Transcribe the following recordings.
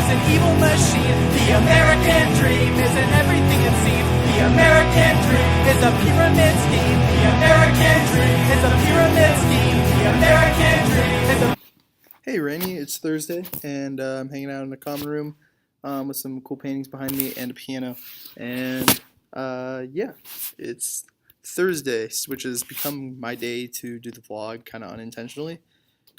is an evil machine. The American dream isn't everything it seems. The American dream is a pyramid scheme. The American dream is a pyramid scheme. The American dream is a... Hey Rainey, it's Thursday, and I'm hanging out in the common room with some cool paintings behind me and a piano. And yeah, it's Thursday, which has become my day to do the vlog kind of unintentionally.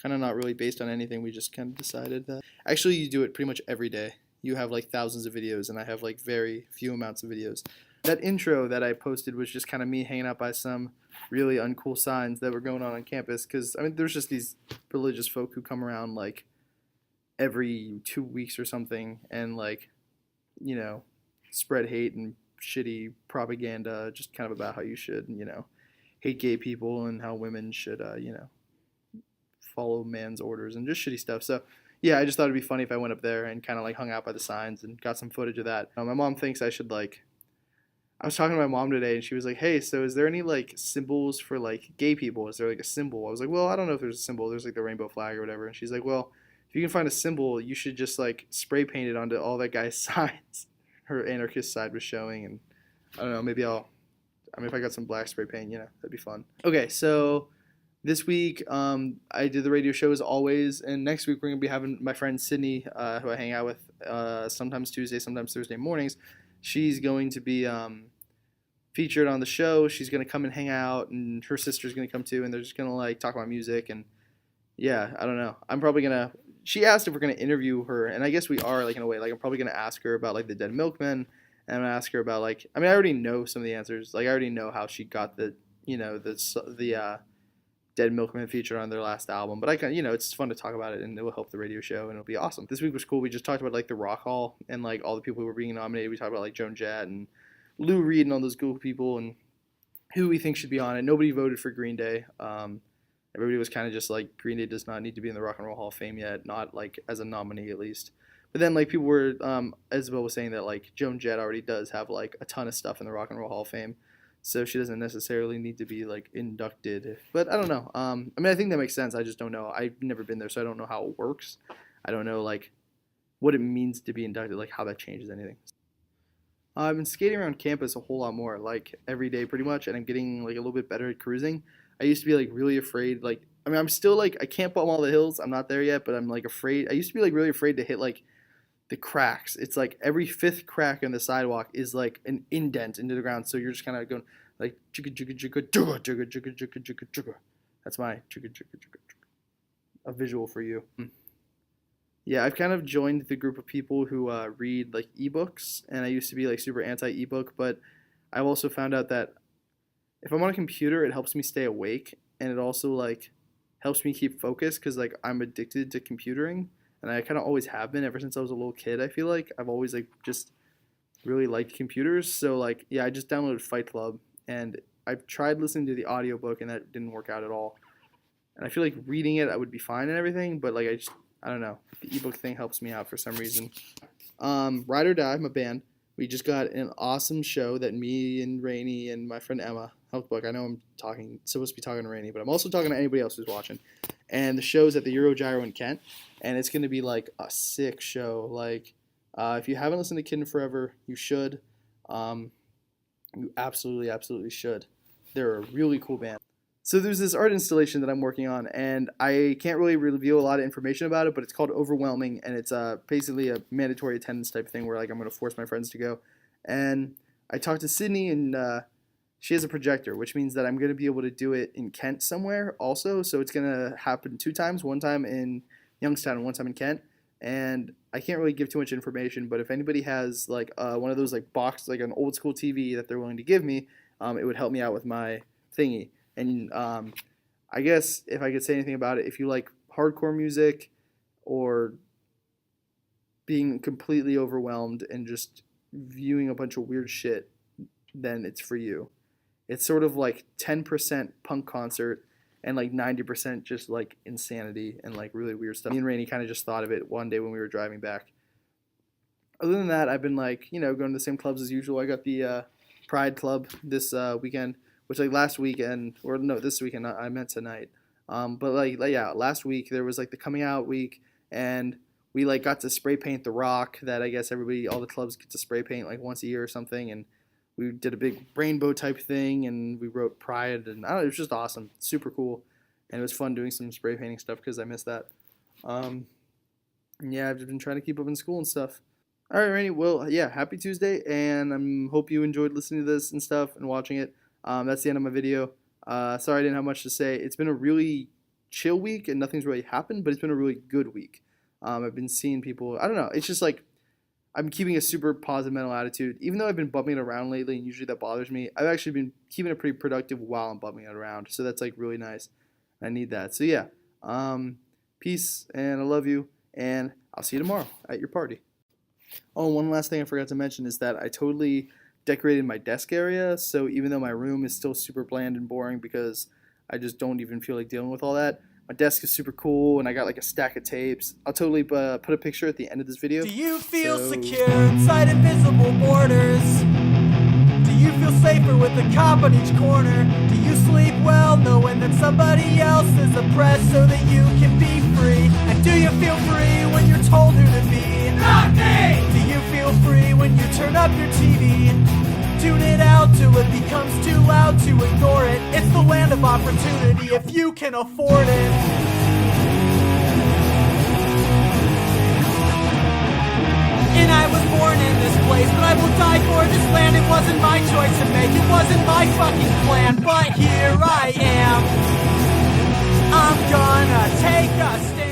Kind of not really based on anything, we just kind of decided that. Actually, you do it pretty much every day. You have like thousands of videos, and I have like very few amounts of videos. That intro that I posted was just kind of me hanging out by some really uncool signs that were going on campus, because I mean there's just these religious folk who come around like every 2 weeks or something and like, you know, spread hate and shitty propaganda just kind of about how you should, you know, hate gay people and how women should you know, follow man's orders and just shitty stuff. So yeah, I just thought it'd be funny if I went up there and kind of like hung out by the signs and got some footage of that. My mom thinks I should like, I was talking to my mom today, and she was like, hey, so is there any, like, symbols for, like, gay people? Is there, like, a symbol? I was like, well, I don't know if there's a symbol. There's, like, the rainbow flag or whatever. And she's like, well, if you can find a symbol, you should just, like, spray paint it onto all that guy's signs. Her anarchist side was showing, and I don't know, maybe I mean, if I got some black spray paint, you know, that'd be fun. Okay, so this week I did the radio show as always, and next week we're going to be having my friend Sydney, who I hang out with sometimes Tuesday, sometimes Thursday mornings. She's going to be featured on the show. She's going to come and hang out, and her sister's going to come too, and they're just going to like talk about music. And yeah, I don't know. I'm probably going to, she asked if we're going to interview her, and I guess we are, like, in a way. Like, I'm probably going to ask her about like the Dead Milkmen, and I'm going to ask her about like, I mean, I already know some of the answers. Like, I already know how she got the, you know, the Dead Milkmen featured on their last album, but I can, you know, it's fun to talk about it, and it will help the radio show, and it'll be awesome. This week was cool. We just talked about like the Rock Hall and like all the people who were being nominated. We talked about like Joan Jett and Lou Reed and all those cool people and who we think should be on it. Nobody voted for Green Day. Everybody was kind of just like, Green Day does not need to be in the Rock and Roll Hall of Fame yet, not like as a nominee at least. But then like people were, Isabel was saying that like Joan Jett already does have like a ton of stuff in the Rock and Roll Hall of Fame, so she doesn't necessarily need to be like inducted. But I don't know. I mean, I think that makes sense. I just don't know. I've never been there, so I don't know how it works. I don't know like what it means to be inducted, like how that changes anything. I've been skating around campus a whole lot more, like every day pretty much, and I'm getting like a little bit better at cruising. I used to be like really afraid, like, I mean, I'm still like, I can't bump all the hills, I'm not there yet, but I'm like afraid. I used to be like really afraid to hit like the cracks. It's like every fifth crack in the sidewalk is like an indent into the ground, so you're just kind of going like chugga chugga chugga chugga chugga chugga chugga chugga chugga. That's my chugga chugga chugga chugga. A visual for you. Yeah, I've kind of joined the group of people who read like ebooks, and I used to be like super anti-ebook, but I've also found out that if I'm on a computer, it helps me stay awake, and it also like helps me keep focused because like I'm addicted to computering, and I kind of always have been ever since I was a little kid. I feel like I've always like just really liked computers, so like yeah, I just downloaded Fight Club, and I've tried listening to the audiobook, and that didn't work out at all. And I feel like reading it, I would be fine and everything, but like I don't know. The ebook thing helps me out for some reason. Ride or Die, my band. We just got an awesome show that me and Rainey and my friend Emma helped book. I know I'm supposed to be talking to Rainey, but I'm also talking to anybody else who's watching. And the show's at the Eurogyro in Kent, and it's going to be like a sick show. Like, if you haven't listened to Kid and Forever, you should. You absolutely, absolutely should. They're a really cool band. So there's this art installation that I'm working on, and I can't really reveal a lot of information about it, but it's called Overwhelming, and it's basically a mandatory attendance type thing where like I'm going to force my friends to go. And I talked to Sydney, and she has a projector, which means that I'm going to be able to do it in Kent somewhere also. So it's going to happen 2 times, one time in Youngstown and one time in Kent. And I can't really give too much information, but if anybody has like one of those like box, like an old school TV that they're willing to give me, it would help me out with my thingy. And I guess if I could say anything about it, if you like hardcore music or being completely overwhelmed and just viewing a bunch of weird shit, then it's for you. It's sort of like 10% punk concert and like 90% just like insanity and like really weird stuff. Me and Rainey kind of just thought of it one day when we were driving back. Other than that, I've been like, you know, going to the same clubs as usual. I got the Pride Club this weekend. Which like last weekend, or no, this weekend, I meant tonight. But like yeah, last week there was like the coming out week, and we like got to spray paint the rock that I guess all the clubs get to spray paint like once a year or something, and we did a big rainbow type thing, and we wrote Pride, and I don't know, it was just awesome, super cool, and it was fun doing some spray painting stuff because I missed that. Yeah, I've just been trying to keep up in school and stuff. All right, Rainy. Well, yeah, happy Tuesday, and I hope you enjoyed listening to this and stuff and watching it. That's the end of my video. Sorry I didn't have much to say. It's been a really chill week, and nothing's really happened, but it's been a really good week. I've been seeing people. I don't know. It's just like I'm keeping a super positive mental attitude, even though I've been bumping it around lately, and usually that bothers me. I've actually been keeping it pretty productive while I'm bumping it around, so that's like really nice. I need that. So yeah, peace, and I love you. And I'll see you tomorrow at your party. Oh, one last thing I forgot to mention is that I totally decorated my desk area, so even though my room is still super bland and boring because I just don't even feel like dealing with all that, my desk is super cool, and I got like a stack of tapes. I'll totally put a picture at the end of this video. Do you feel secure inside invisible borders? Do you feel safer with a cop on each corner? Do you sleep well knowing that somebody else is oppressed so that you can be free? And do you feel free when you're told who to be? Not me! Do you feel free when you turn up your TV? Tune it out till it becomes too loud to ignore it. It's the land of opportunity if you can afford it. And I was born in this place, but I will die for this land. It wasn't my choice to make, it wasn't my fucking plan, but here I am. I'm gonna take a stand.